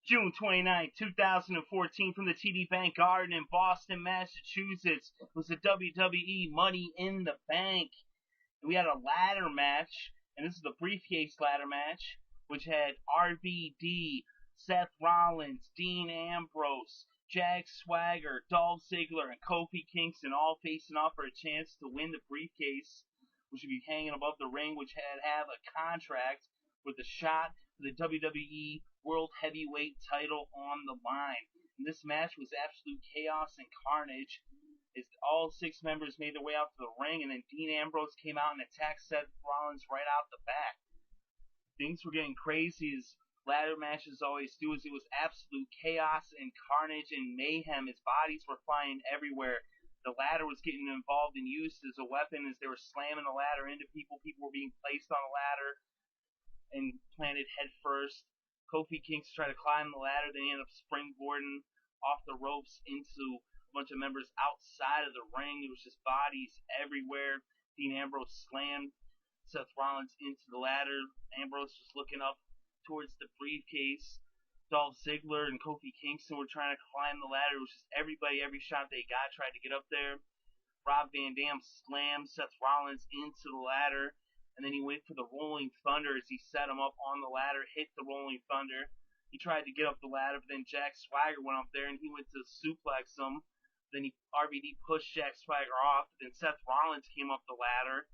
June 29, 2014, from the TD Bank Garden in Boston, Massachusetts, was the WWE Money in the Bank. And we had a ladder match, and this is the briefcase ladder match, which had RVD, Seth Rollins, Dean Ambrose, Jack Swagger, Dolph Ziggler, and Kofi Kingston all facing off for a chance to win the briefcase, which would be hanging above the ring, which had have a contract with a shot for the WWE World Heavyweight title on the line. And this match was absolute chaos and carnage as all 6 members made their way out to the ring, and then Dean Ambrose came out and attacked Seth Rollins right out the back. Things were getting crazy, as ladder matches always do, as it was absolute chaos and carnage and mayhem as bodies were flying everywhere. The ladder was getting involved and used as a weapon as they were slamming the ladder into people. People were being placed on the ladder and planted head first. Kofi Kingston tried to climb the ladder, then he ended up springboarding off the ropes into a bunch of members outside of the ring. There was just bodies everywhere. Dean Ambrose slammed Seth Rollins into the ladder. Ambrose was looking up towards the briefcase. Dolph Ziggler and Kofi Kingston were trying to climb the ladder. It was just everybody, every shot they got, tried to get up there. Rob Van Dam slammed Seth Rollins into the ladder, and then he went for the Rolling Thunder as he set him up on the ladder, hit the Rolling Thunder. He tried to get up the ladder, but then Jack Swagger went up there and he went to suplex him. Then RVD pushed Jack Swagger off. Then Seth Rollins came up the ladder,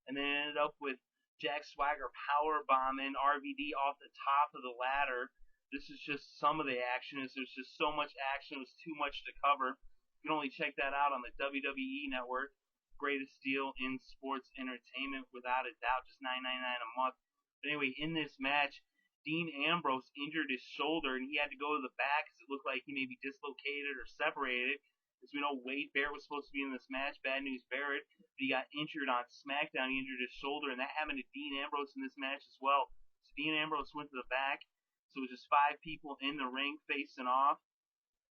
and then ended up with Jack Swagger power bombing RVD off the top of the ladder. This is just some of the action. There's just so much action. It was too much to cover. You can only check that out on the WWE Network. Greatest deal in sports entertainment, without a doubt. Just $9.99 a month. But anyway, in this match, Dean Ambrose injured his shoulder, and he had to go to the back because it looked like he may be dislocated or separated. As we know, Wade Barrett was supposed to be in this match. Bad News Barrett. But he got injured on SmackDown. He injured his shoulder, and that happened to Dean Ambrose in this match as well. So Dean Ambrose went to the back. So it was just 5 people in the ring facing off.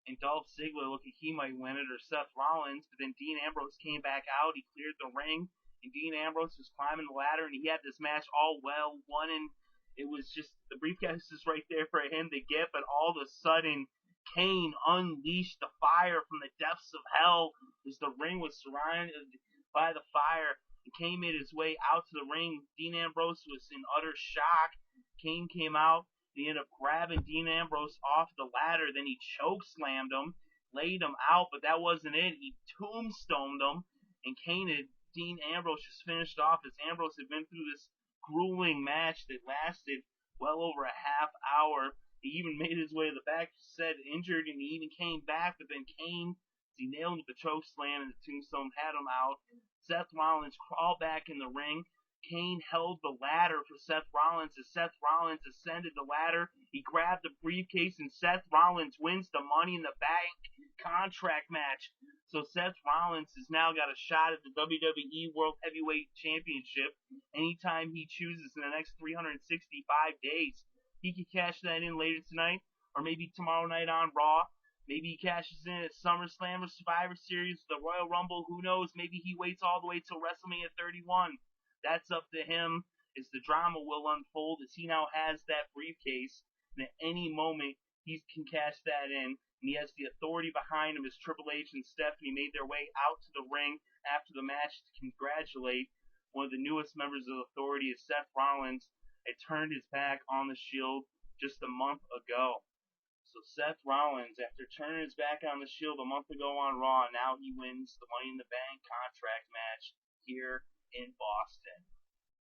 And Dolph Ziggler looked like he might win it, or Seth Rollins. But then Dean Ambrose came back out. He cleared the ring. And Dean Ambrose was climbing the ladder, and he had this match all well won. And it was just, the briefcase is right there for him to get. But all of a sudden, Kane unleashed the fire from the depths of hell as the ring was surrounded by the fire. And Kane made his way out to the ring. Dean Ambrose was in utter shock. Kane came out. He ended up grabbing Dean Ambrose off the ladder. Then he chokeslammed him, laid him out, but that wasn't it. He tombstoned him, and Dean Ambrose just finished off as Ambrose had been through this grueling match that lasted well over a half hour. He even made his way to the back, said injured, and he even came back, but then Kane, he nailed him with the chokeslam and the tombstone, had him out. Seth Rollins crawled back in the ring. Kane held the ladder for Seth Rollins. As Seth Rollins ascended the ladder, he grabbed the briefcase, and Seth Rollins wins the Money in the Bank contract match. So Seth Rollins has now got a shot at the WWE World Heavyweight Championship anytime he chooses in the next 365 days. He could cash that in later tonight, or maybe tomorrow night on Raw. Maybe he cashes in at SummerSlam or Survivor Series, the Royal Rumble. Who knows? Maybe he waits all the way till WrestleMania 31. That's up to him, as the drama will unfold, as he now has that briefcase, and at any moment he can cash that in, and he has the authority behind him as Triple H and Stephanie made their way out to the ring after the match to congratulate one of the newest members of the Authority, as Seth Rollins had turned his back on the Shield just a month ago. So Seth Rollins, after turning his back on the Shield a month ago on Raw, now he wins the Money in the Bank contract match here in Boston.